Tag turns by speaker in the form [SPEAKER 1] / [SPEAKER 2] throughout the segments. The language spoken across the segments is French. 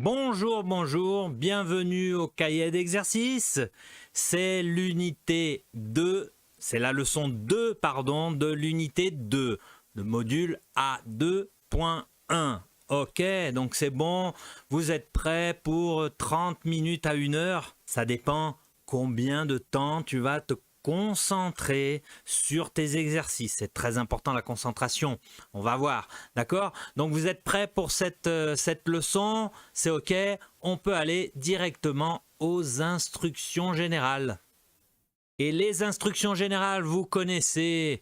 [SPEAKER 1] Bonjour, bonjour, bienvenue au cahier d'exercice. C'est l'unité 2, c'est la leçon 2, pardon, de l'unité 2, le module A2.1. Ok, donc c'est bon, vous êtes prêts pour 30 minutes à 1 heure. Ça dépend combien de temps tu vas te concentrer sur tes exercices. C'est très important la concentration, on va voir, d'accord? Donc vous êtes prêts pour cette leçon? C'est ok, on peut aller directement aux instructions générales. Et les instructions générales, vous connaissez,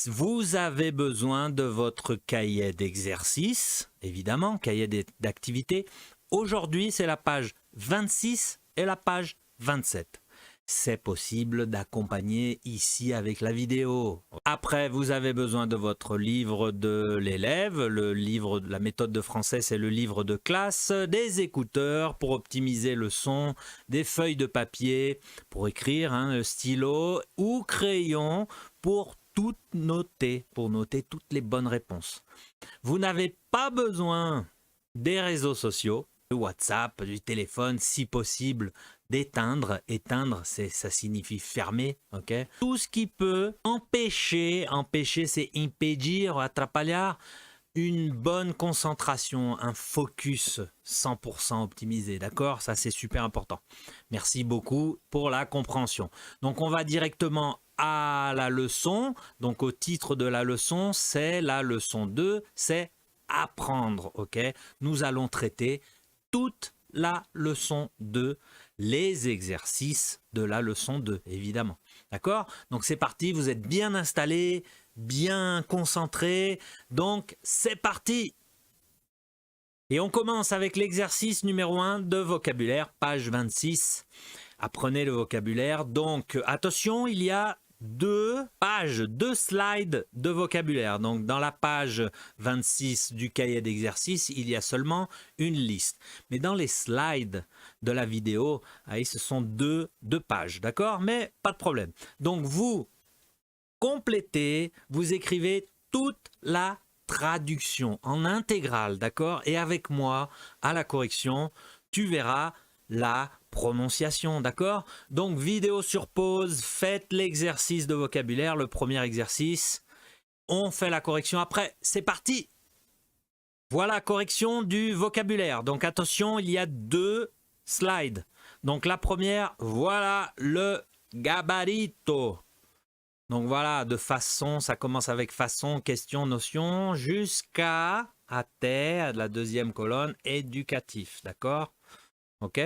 [SPEAKER 1] vous avez besoin de votre cahier d'exercice, évidemment, cahier d'activité. Aujourd'hui, c'est la page 26 et la page 27. C'est possible d'accompagner ici avec la vidéo. Après, vous avez besoin de votre livre de l'élève. Le livre de la méthode de français, c'est le livre de classe, des écouteurs pour optimiser le son, des feuilles de papier pour écrire, le stylo ou crayon pour tout noter, pour noter toutes les bonnes réponses. Vous n'avez pas besoin des réseaux sociaux, du WhatsApp, du téléphone, si possible, d'éteindre. Éteindre, ça signifie fermer, ok? Tout ce qui peut empêcher c'est impedir, atrapalhar, une bonne concentration, un focus 100% optimisé, d'accord? Ça, c'est super important. Merci beaucoup pour la compréhension. Donc, on va directement à la leçon. Donc, au titre de la leçon, c'est la leçon 2, c'est apprendre, ok? Nous allons traiter toute la leçon 2, les exercices de la leçon 2, évidemment. D'accord? Donc c'est parti, vous êtes bien installés, bien concentrés. Donc c'est parti! Et on commence avec l'exercice numéro 1 de vocabulaire, page 26. Apprenez le vocabulaire. Donc attention, il y a deux slides de vocabulaire. Donc dans la page 26 du cahier d'exercice, il y a seulement une liste. Mais dans les slides de la vidéo, ce sont deux pages, d'accord? Mais pas de problème. Donc vous complétez, vous écrivez toute la traduction en intégrale, d'accord? Et avec moi, à la correction, tu verras la prononciation, d'accord? Donc, vidéo sur pause, faites l'exercice de vocabulaire, le premier exercice. On fait la correction après, c'est parti! Voilà, correction du vocabulaire. Donc, attention, il y a deux slides. Donc, la première, voilà le gabarito. Donc voilà, de façon, ça commence avec façon, question, notion, jusqu'à à la deuxième colonne, éducatif, d'accord? Ok?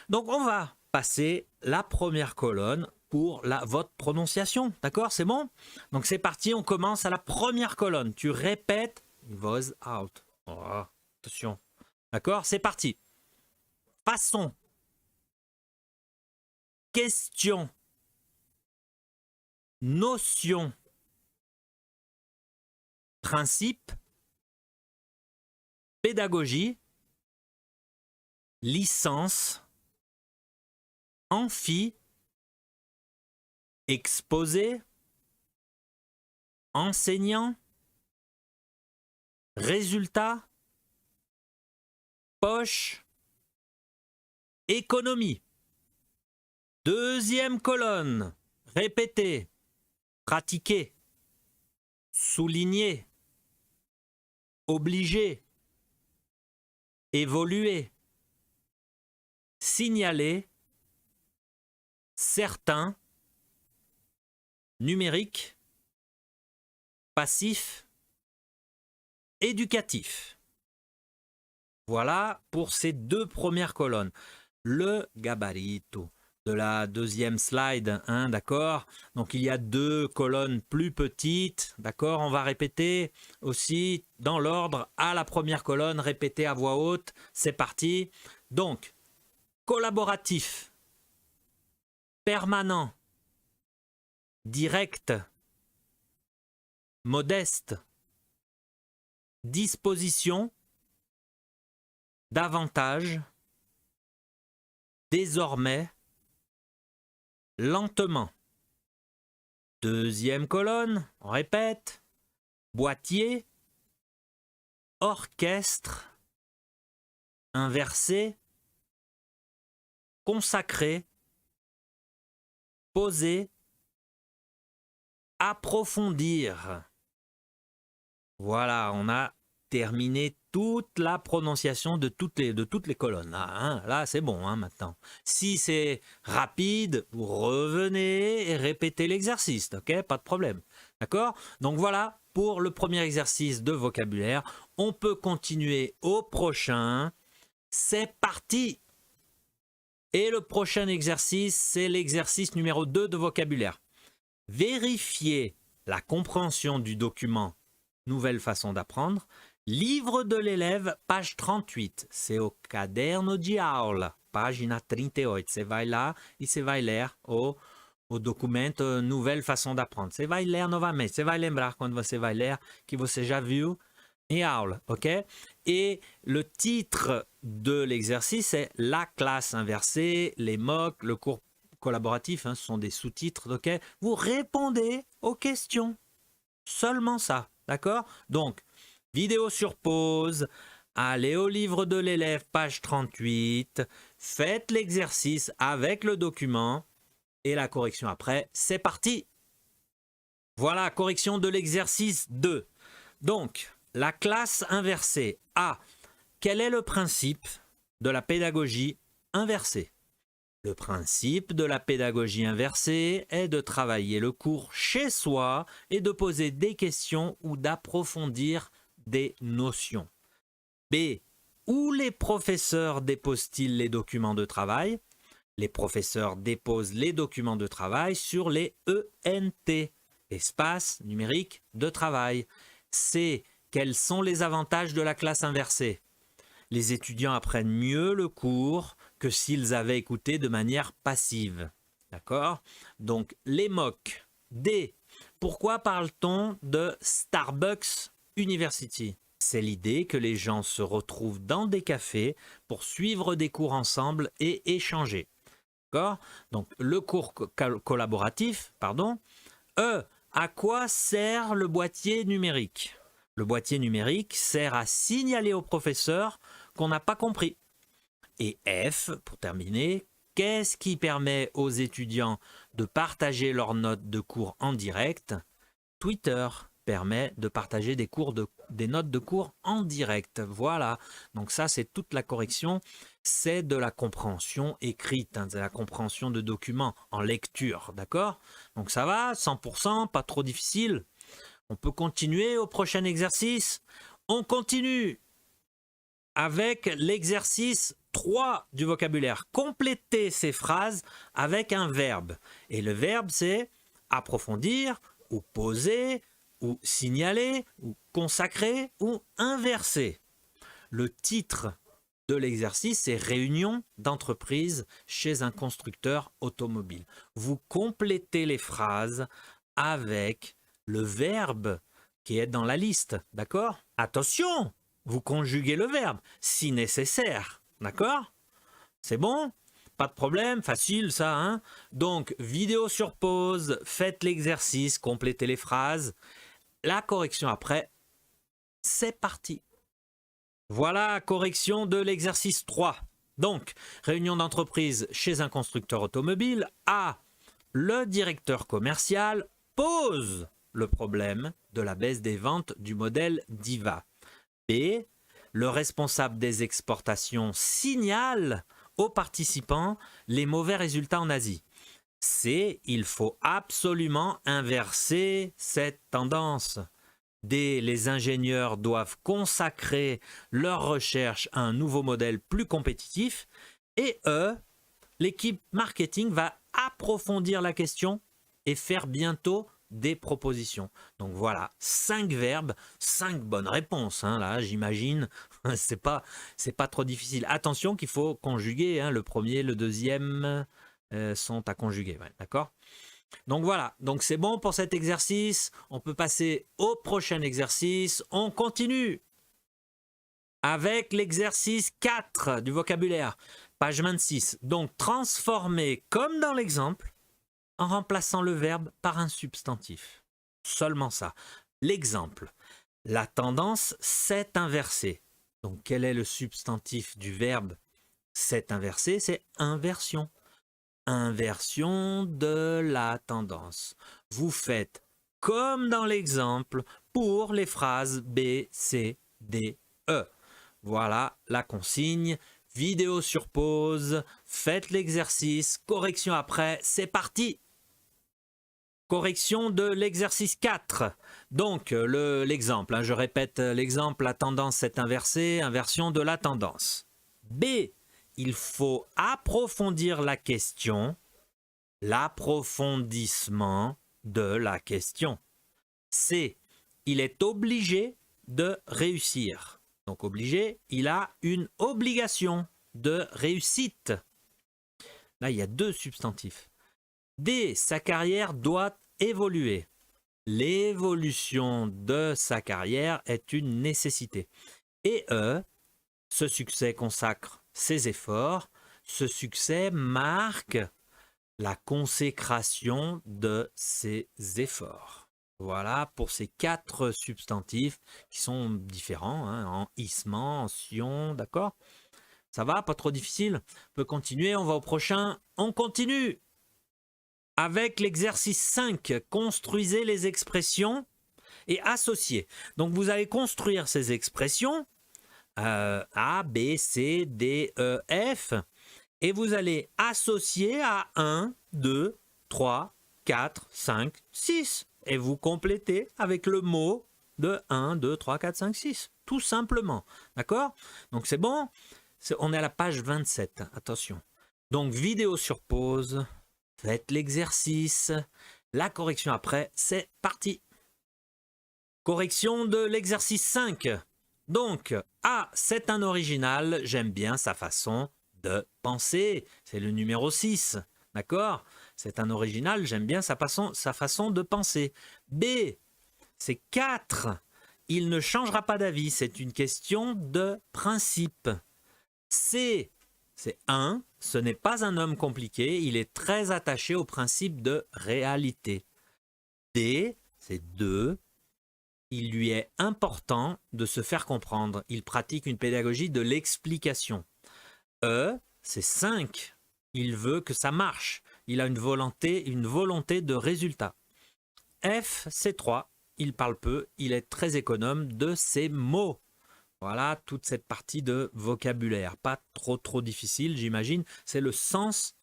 [SPEAKER 1] Donc on va passer la première colonne pour votre prononciation, d'accord? C'est bon? Donc c'est parti, on commence à la première colonne. Tu répètes, voice out. Oh, attention. D'accord? C'est parti. Façon. Question. Notion. Principe, pédagogie, licence, amphi, exposé, enseignant, résultat, poche, économie. Deuxième colonne, répéter, pratiquer, souligner, obliger, évoluer, signaler, certain, numérique, passif, éducatif. Voilà pour ces deux premières colonnes. Le gabarito de la deuxième slide, d'accord? Donc il y a deux colonnes plus petites, d'accord? On va répéter aussi dans l'ordre à la première colonne, répéter à voix haute, c'est parti. Donc, collaboratif, permanent, direct, modeste, disposition, davantage, désormais, lentement. Deuxième colonne, on répète, boîtier, orchestre, inverser, consacrer, poser, approfondir. Voilà, on a terminé toute la prononciation de toutes les colonnes. Là, hein, là c'est bon hein, maintenant. Si c'est rapide, vous revenez et répétez l'exercice, ok? Pas de problème. D'accord? Donc voilà pour le premier exercice de vocabulaire. On peut continuer au prochain. C'est parti! Et le prochain exercice, c'est l'exercice numéro 2 de vocabulaire. Vérifier la compréhension du document Nouvelle façon d'apprendre. Livre de l'élève, page 38. C'est au caderno de aula, pagina 38. Você vai lá e você vai ler o documento Nouvelle façon d'apprendre. Você vai ler novamente. Você vai lembrar quando você vai ler que você já viu em aula, ok? Et le titre de l'exercice est la classe inversée, les mocs, le cours collaboratif, hein, ce sont des sous-titres, ok? Vous répondez aux questions. Seulement ça, d'accord? Donc, vidéo sur pause, allez au livre de l'élève, page 38, faites l'exercice avec le document et la correction après. C'est parti! Voilà, correction de l'exercice 2. Donc, la classe inversée. A. Quel est le principe de la pédagogie inversée? Le principe de la pédagogie inversée est de travailler le cours chez soi et de poser des questions ou d'approfondir des notions. B. Où les professeurs déposent-ils les documents de travail? Les professeurs déposent les documents de travail sur les ENT, espace numérique de travail. C. Quels sont les avantages de la classe inversée? Les étudiants apprennent mieux le cours que s'ils avaient écouté de manière passive. D'accord? Donc, les mocs. D. Pourquoi parle-t-on de Starbucks University? C'est l'idée que les gens se retrouvent dans des cafés pour suivre des cours ensemble et échanger. D'accord? Donc, le cours collaboratif, pardon. E. À quoi sert le boîtier numérique? Le boîtier numérique sert à signaler au professeur qu'on n'a pas compris. Et F, pour terminer, qu'est-ce qui permet aux étudiants de partager leurs notes de cours en direct? Twitter permet de partager des notes de cours en direct. Voilà, donc ça c'est toute la correction. C'est de la compréhension écrite, hein, de la compréhension de documents en lecture, d'accord? Donc ça va, 100%, pas trop difficile. On peut continuer au prochain exercice. On continue avec l'exercice 3 du vocabulaire. Compléter ces phrases avec un verbe. Et le verbe, c'est approfondir, ou poser, ou signaler, ou consacrer, ou inverser. Le titre de l'exercice, c'est Réunion d'entreprise chez un constructeur automobile. Vous complétez les phrases avec le verbe qui est dans la liste, d'accord? Attention, vous conjuguez le verbe si nécessaire, d'accord? C'est bon? Pas de problème, facile ça, hein? Donc, vidéo sur pause, faites l'exercice, complétez les phrases. La correction après, c'est parti. Voilà, correction de l'exercice 3. Donc, réunion d'entreprise chez un constructeur automobile. A. Le directeur commercial pose le problème de la baisse des ventes du modèle Diva. B. Le responsable des exportations signale aux participants les mauvais résultats en Asie. C. Il faut absolument inverser cette tendance. D. Les ingénieurs doivent consacrer leur recherche à un nouveau modèle plus compétitif. Et E. L'équipe marketing va approfondir la question et faire bientôt des propositions. Donc voilà, 5 verbes, 5 bonnes réponses. Hein, là, j'imagine, c'est pas trop difficile. Attention qu'il faut conjuguer. Hein, le premier, le deuxième sont à conjuguer. Ouais, d'accord? Donc voilà, donc c'est bon pour cet exercice. On peut passer au prochain exercice. On continue avec l'exercice 4 du vocabulaire, page 26. Donc transformer comme dans l'exemple en remplaçant le verbe par un substantif. Seulement ça. L'exemple. La tendance s'est inversée. Donc, quel est le substantif du verbe s'est inversé? C'est inversion. Inversion de la tendance. Vous faites comme dans l'exemple pour les phrases B, C, D, E. Voilà la consigne. Vidéo sur pause, faites l'exercice, correction après, c'est parti. Correction de l'exercice 4. Donc l'exemple, je répète l'exemple, la tendance s'est inversée, inversion de la tendance. B, il faut approfondir la question, l'approfondissement de la question. C, il est obligé de réussir. Donc obligé, il a une obligation de réussite. Là, il y a deux substantifs. D, sa carrière doit évoluer. L'évolution de sa carrière est une nécessité. Et E, ce succès consacre ses efforts. Ce succès marque la consécration de ses efforts. Voilà pour ces 4 substantifs qui sont différents, en issement, en sion, d'accord? Ça va, pas trop difficile? On peut continuer, on va au prochain. On continue avec l'exercice 5. Construisez les expressions et associez. Donc vous allez construire ces expressions A, B, C, D, E, F et vous allez associer à 1, 2, 3, 4, 5, 6. Et vous complétez avec le mot de 1, 2, 3, 4, 5, 6. Tout simplement. D'accord? Donc c'est bon? On est à la page 27. Attention. Donc vidéo sur pause. Faites l'exercice. La correction après, c'est parti. Correction de l'exercice 5. Donc, A, c'est un original. J'aime bien sa façon de penser. C'est le numéro 6. D'accord? C'est un original, j'aime bien sa façon de penser. B, c'est 4. Il ne changera pas d'avis, c'est une question de principe. C, c'est 1. Ce n'est pas un homme compliqué, il est très attaché au principe de réalité. D, c'est 2. Il lui est important de se faire comprendre. Il pratique une pédagogie de l'explication. E, c'est 5. Il veut que ça marche. Il a une volonté de résultat. F, c'est 3. Il parle peu. Il est très économe de ses mots. Voilà toute cette partie de vocabulaire. Pas trop difficile, j'imagine. C'est le sens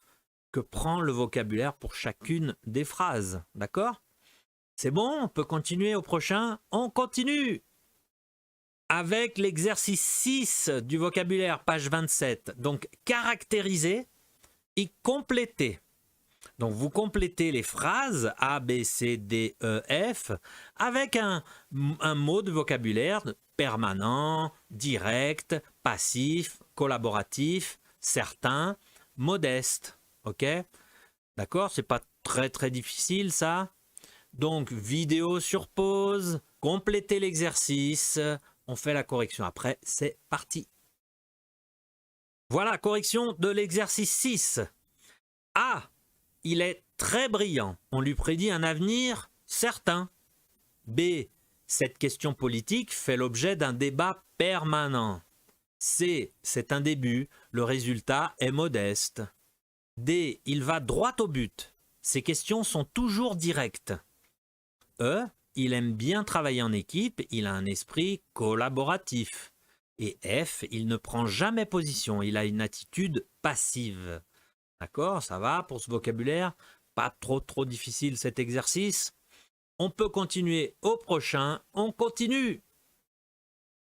[SPEAKER 1] que prend le vocabulaire pour chacune des phrases. D'accord? C'est bon? On peut continuer au prochain? On continue avec l'exercice 6 du vocabulaire, page 27. Donc, caractériser et compléter. Donc, vous complétez les phrases A, B, C, D, E, F avec un mot de vocabulaire permanent, direct, passif, collaboratif, certain, modeste. Ok? D'accord? C'est pas très difficile ça. Donc, vidéo sur pause, complétez l'exercice, on fait la correction après, c'est parti. Voilà, correction de l'exercice 6. A, il est très brillant, on lui prédit un avenir certain. B, cette question politique fait l'objet d'un débat permanent. C, c'est un début, le résultat est modeste. D, il va droit au but, ces questions sont toujours directes. E, il aime bien travailler en équipe, il a un esprit collaboratif. Et F, il ne prend jamais position, il a une attitude passive. D'accord, ça va pour ce vocabulaire? Pas trop difficile cet exercice. On peut continuer au prochain, on continue.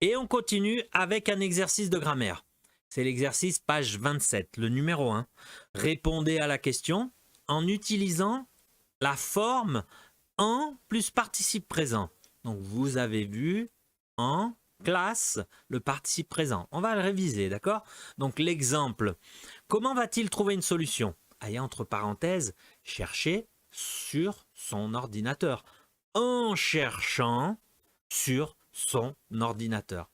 [SPEAKER 1] Et on continue avec un exercice de grammaire. C'est l'exercice page 27, le numéro 1. Répondez à la question en utilisant la forme en plus participe présent. Donc vous avez vu en classe le participe présent. On va le réviser, d'accord? Donc l'exemple, comment va-t-il trouver une solution? Et entre parenthèses, chercher sur son ordinateur. En cherchant sur son ordinateur.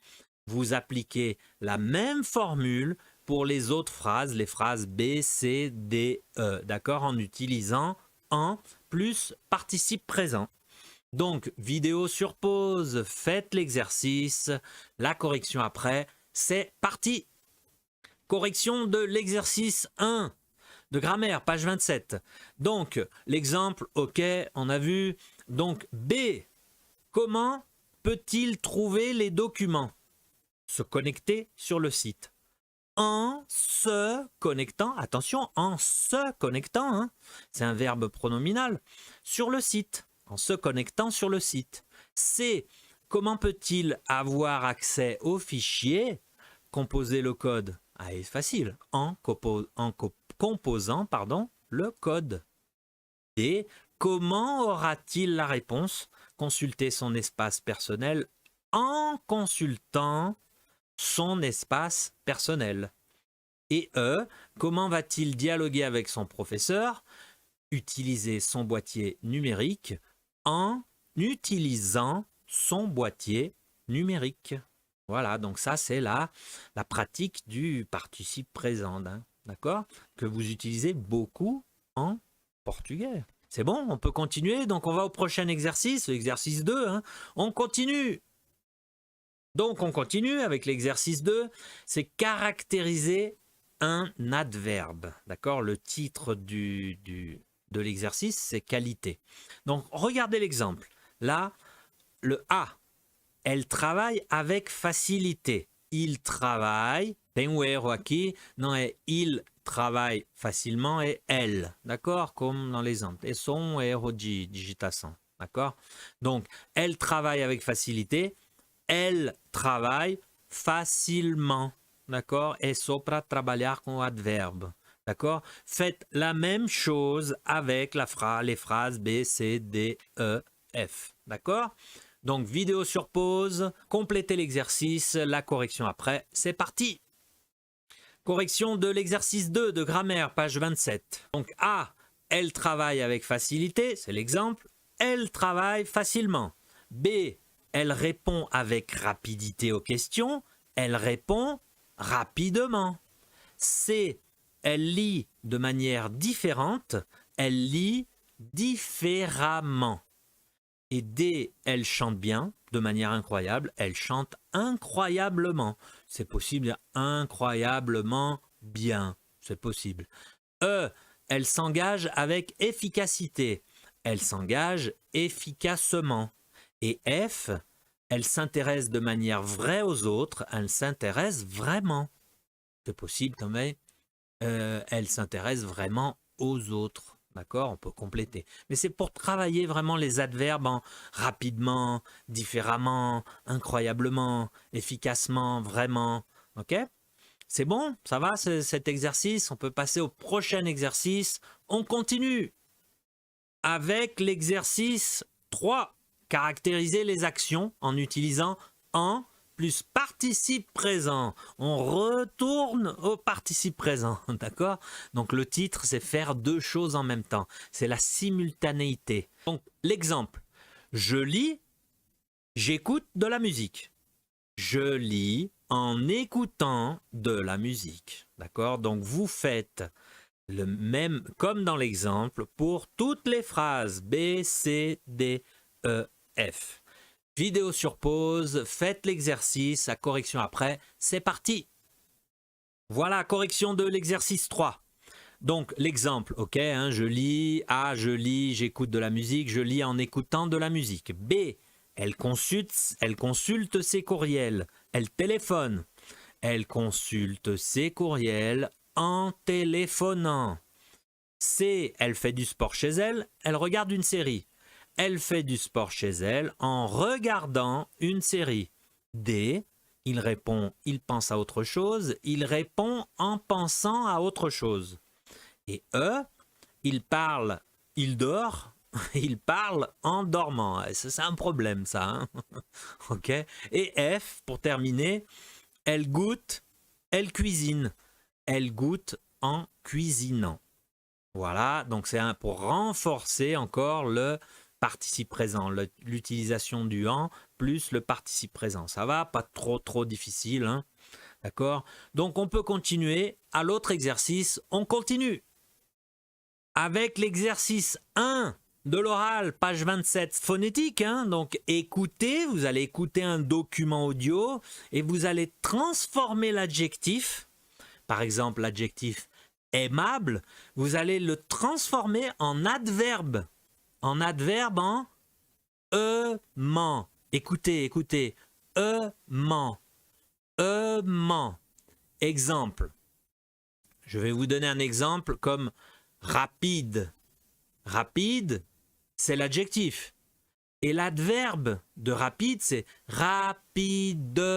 [SPEAKER 1] Vous appliquez la même formule pour les autres phrases, les phrases B, C, D, E, d'accord? En utilisant en plus participe présent. Donc, vidéo sur pause, faites l'exercice, la correction après, C'est parti. Correction de l'exercice 1 de grammaire, page 27. Donc, l'exemple, ok, on a vu. Donc, B, comment peut-il trouver les documents? Se connecter sur le site. En se connectant, attention, en se connectant, hein, c'est un verbe pronominal, sur le site, en se connectant sur le site. C, comment peut-il avoir accès au fichier? Composer le code. Ah, c'est facile, en composant le code. D, comment aura-t-il la réponse? Consulter son espace personnel en consultant son espace personnel. Et E, comment va-t-il dialoguer avec son professeur? Utiliser son boîtier numérique en utilisant son boîtier numérique. Voilà, donc ça c'est la pratique du participe présent, hein, d'accord? Que vous utilisez beaucoup en portugais. C'est bon, on peut continuer, donc on va au prochain exercice, l'exercice 2, hein. On continue. Donc on continue avec l'exercice 2, c'est caractériser un adverbe. D'accord? Le titre de l'exercice, c'est qualité. Donc regardez l'exemple. Là, le A, elle travaille avec facilité. Il travaille, tem o erro aqui, non é il travaille facilement et elle. D'accord? Comme dans l'exemple. Et son erro de digitação. D'accord? Donc, elle travaille avec facilité. Elle travaille facilement, d'accord? Et sopra trabalhar com o adverbe, d'accord? Faites la même chose avec les phrases B, C, D, E, F, d'accord? Donc, vidéo sur pause, complétez l'exercice, la correction après, c'est parti! Correction de l'exercice 2 de grammaire, page 27. Donc, A, elle travaille avec facilité, c'est l'exemple. Elle travaille facilement. B, elle répond avec rapidité aux questions. Elle répond rapidement. C, elle lit de manière différente. Elle lit différemment. Et D, elle chante bien, de manière incroyable. Elle chante incroyablement. C'est possible, incroyablement bien. C'est possible. E, elle s'engage avec efficacité. Elle s'engage efficacement. Et F, elle s'intéresse de manière vraie aux autres, elle s'intéresse vraiment. C'est possible quand même. Elle s'intéresse vraiment aux autres. D'accord? On peut compléter. Mais c'est pour travailler vraiment les adverbes en rapidement, différemment, incroyablement, efficacement, vraiment. Ok? C'est bon? Ça va cet exercice? On peut passer au prochain exercice. On continue avec l'exercice 3. Caractériser les actions en utilisant en plus participe présent. On retourne au participe présent, d'accord? Donc le titre, c'est faire deux choses en même temps. C'est la simultanéité. Donc l'exemple, je lis, j'écoute de la musique. Je lis en écoutant de la musique, d'accord? Donc vous faites le même, comme dans l'exemple, pour toutes les phrases B, C, D, E, F. Vidéo sur pause, faites l'exercice, la correction après, c'est parti. Voilà, correction de l'exercice 3. Donc l'exemple, ok, hein, je lis, A, je lis, j'écoute de la musique, je lis en écoutant de la musique. B, elle consulte ses courriels, elle téléphone. Elle consulte ses courriels en téléphonant. C, elle fait du sport chez elle, elle regarde une série. Elle fait du sport chez elle en regardant une série. D, il répond, il pense à autre chose, il répond en pensant à autre chose. Et E, il parle, il dort, il parle en dormant. C'est un problème ça. Hein. Ok. Et F, pour terminer, elle goûte, elle cuisine. Elle goûte en cuisinant. Voilà, donc c'est pour renforcer encore le participe présent, l'utilisation du en plus le participe présent. Ça va, pas trop difficile, hein? D'accord? Donc on peut continuer à l'autre exercice. On continue avec l'exercice 1 de l'oral, page 27, phonétique. Hein, donc écoutez, vous allez écouter un document audio et vous allez transformer l'adjectif. Par exemple, l'adjectif aimable, vous allez le transformer en adverbe. En adverbe en aimant. Écoutez, écoutez. Aimant. Aimant. Exemple. Je vais vous donner un exemple comme rapide. Rapide, c'est l'adjectif. Et l'adverbe de rapide, c'est rapidement.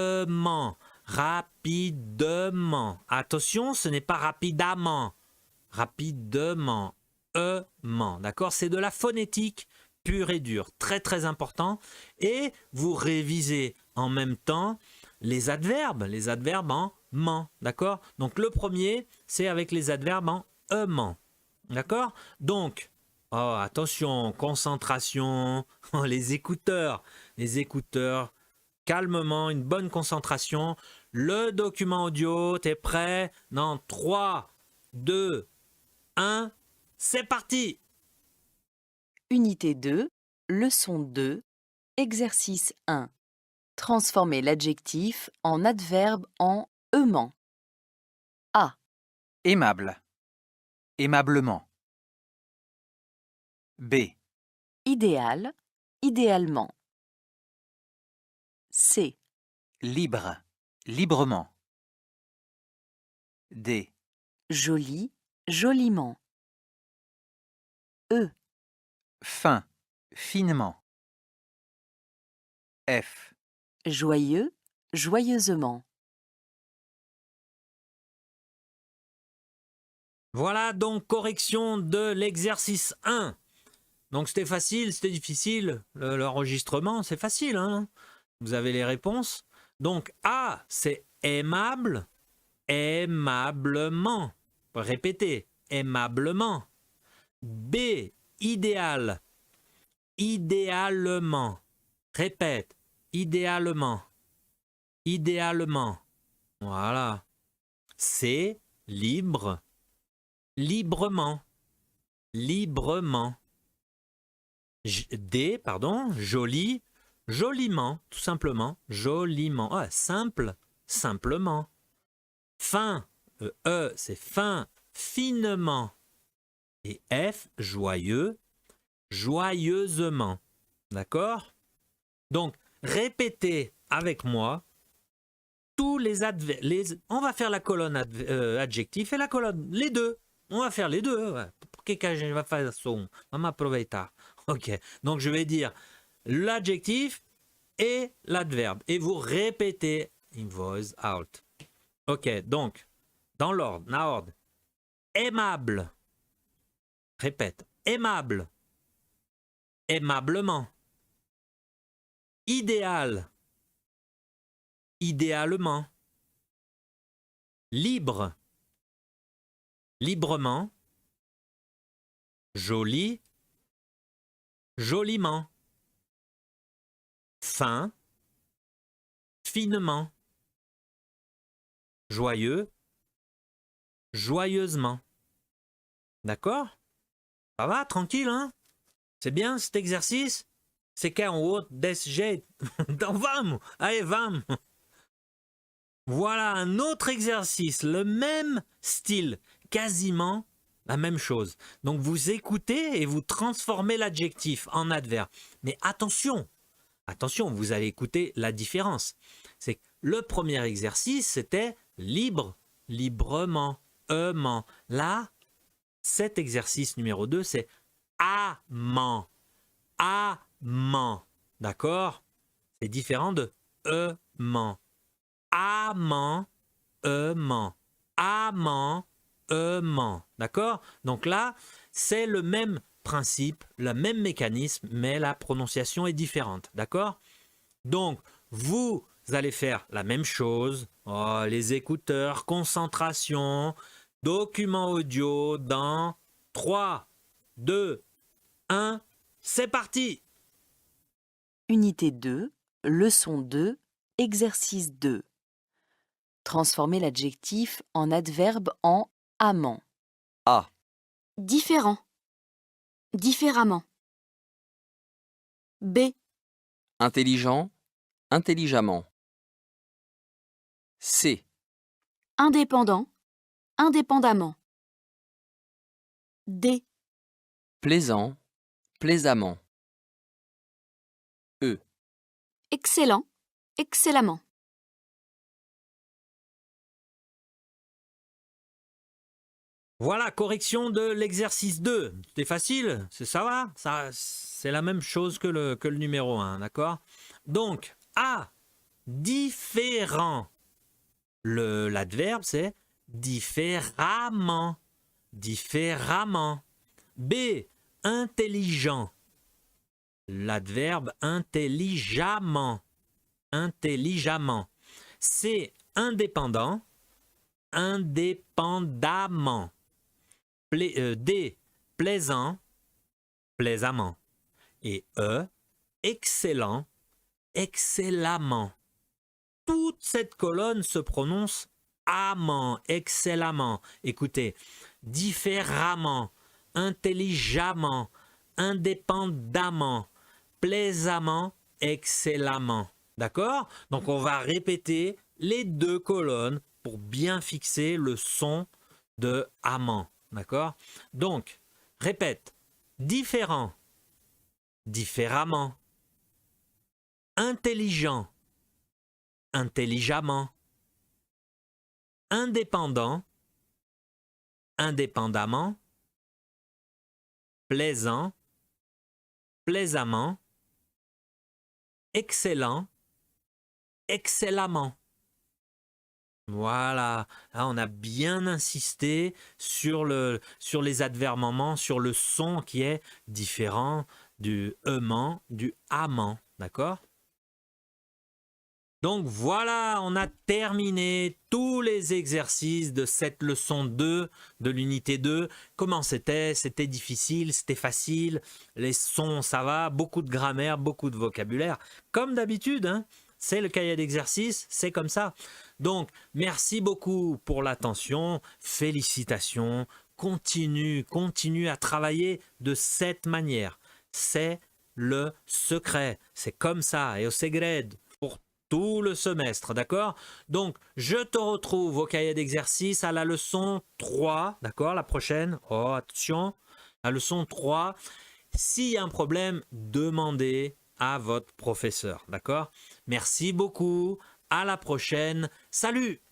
[SPEAKER 1] Rapidement. Attention, ce n'est pas rapidement. Rapidement. Ement. D'accord? C'est de la phonétique pure et dure. Très, très important. Et vous révisez en même temps les adverbes en ment. D'accord? Donc le premier, c'est avec les adverbes en ement. D'accord? Donc, oh, attention, concentration, les écouteurs, calmement, une bonne concentration. Le document audio, t'es prêt? Dans 3, 2, 1, c'est parti!
[SPEAKER 2] Unité 2, leçon 2, exercice 1. Transformez l'adjectif en adverbe en aimant. A.
[SPEAKER 3] Aimable. Aimablement. B.
[SPEAKER 2] Idéal, idéalement. C.
[SPEAKER 3] Libre. Librement. D.
[SPEAKER 2] Joli, joliment. E.
[SPEAKER 3] Fin. Finement. F.
[SPEAKER 2] Joyeux, joyeusement.
[SPEAKER 1] Voilà donc correction de l'exercice 1. Donc c'était facile, c'était difficile. L'enregistrement, c'est facile. Hein, vous avez les réponses. Donc A, c'est aimable, aimablement. Répétez, aimablement. B, idéal, idéalement. Répète, idéalement, idéalement. Voilà. C, libre, librement, librement. D, pardon, joli, joliment, tout simplement, joliment. Ah, simple, simplement. Fin, E, c'est fin, finement. Et F, joyeux, joyeusement. D'accord? Donc, répétez avec moi tous les adverbes. On va faire la colonne adjectif et la colonne, les deux. On va faire les deux. Por que a gente vai fazer som? Vamos aproveitar. Ok. Donc, je vais dire l'adjectif et l'adverbe. Et vous répétez in voice out. Ok. Donc, dans l'ordre, na ordre. Aimable. Répète. Aimable. Aimablement. Idéal. Idéalement. Libre. Librement. Joli. Joliment. Fin. Finement. Joyeux. Joyeusement. D'accord? Ça va, tranquille, hein? C'est bien cet exercice? C'est qu'un autre desse jeito. Então vamos! Allez, vamos! Voilà un autre exercice, le même style, quasiment la même chose. Donc vous écoutez et vous transformez l'adjectif en adverbe. Mais attention, attention, vous allez écouter la différence. C'est que le premier exercice, c'était libre, librement, aimant. Là, cet exercice numéro 2, c'est amant, amant. D'accord? C'est différent de aimant. Amant, aimant, amant, aimant. D'accord? Donc là, c'est le même principe, le même mécanisme, mais la prononciation est différente. D'accord? Donc, vous allez faire la même chose. Oh, les écouteurs, concentration, document audio dans 3, 2, 1, c'est parti!
[SPEAKER 2] Unité 2, leçon 2, exercice 2. Transformez l'adjectif en adverbe en amant.
[SPEAKER 3] A.
[SPEAKER 4] Différent. Différemment.
[SPEAKER 2] B.
[SPEAKER 4] Intelligent, intelligemment. C.
[SPEAKER 2] Indépendant, indépendamment. D.
[SPEAKER 4] Plaisant, plaisamment. E.
[SPEAKER 2] Excellent, excellemment.
[SPEAKER 1] Voilà, correction de l'exercice 2. C'était facile, ça va? C'est la même chose que le numéro 1, d'accord? Donc, A, différent. L'adverbe, c'est différemment. Différemment. B, intelligent. L'adverbe intelligemment. Intelligemment. C, indépendant. Indépendamment. D, plaisant, plaisamment. Et E, excellent, excellemment. Toute cette colonne se prononce amant, excellemment. Écoutez, différemment, intelligemment, indépendamment, plaisamment, excellemment. D'accord? Donc on va répéter les deux colonnes pour bien fixer le son de amant. D'accord? Donc, répète. Différent. Différemment. Intelligent. Intelligemment. Indépendant. Indépendamment. Plaisant. Plaisamment. Excellent. Excellemment. Voilà, là, on a bien insisté sur les adverbes-moments, sur le son qui est différent du e-ment, du amant, d'accord? Donc voilà, on a terminé tous les exercices de cette leçon 2 de l'unité 2. Comment c'était? C'était difficile, c'était facile, les sons ça va, beaucoup de grammaire, beaucoup de vocabulaire, comme d'habitude, hein? C'est le cahier d'exercice, c'est comme ça. Donc, merci beaucoup pour l'attention, félicitations, continue à travailler de cette manière. C'est le secret, c'est comme ça, et au segredo, pour tout le semestre, d'accord? Donc, je te retrouve au cahier d'exercice à la leçon 3, d'accord? La prochaine, oh attention, la leçon 3. S'il y a un problème, demandez à votre professeur, d'accord? Merci beaucoup, à la prochaine, salut!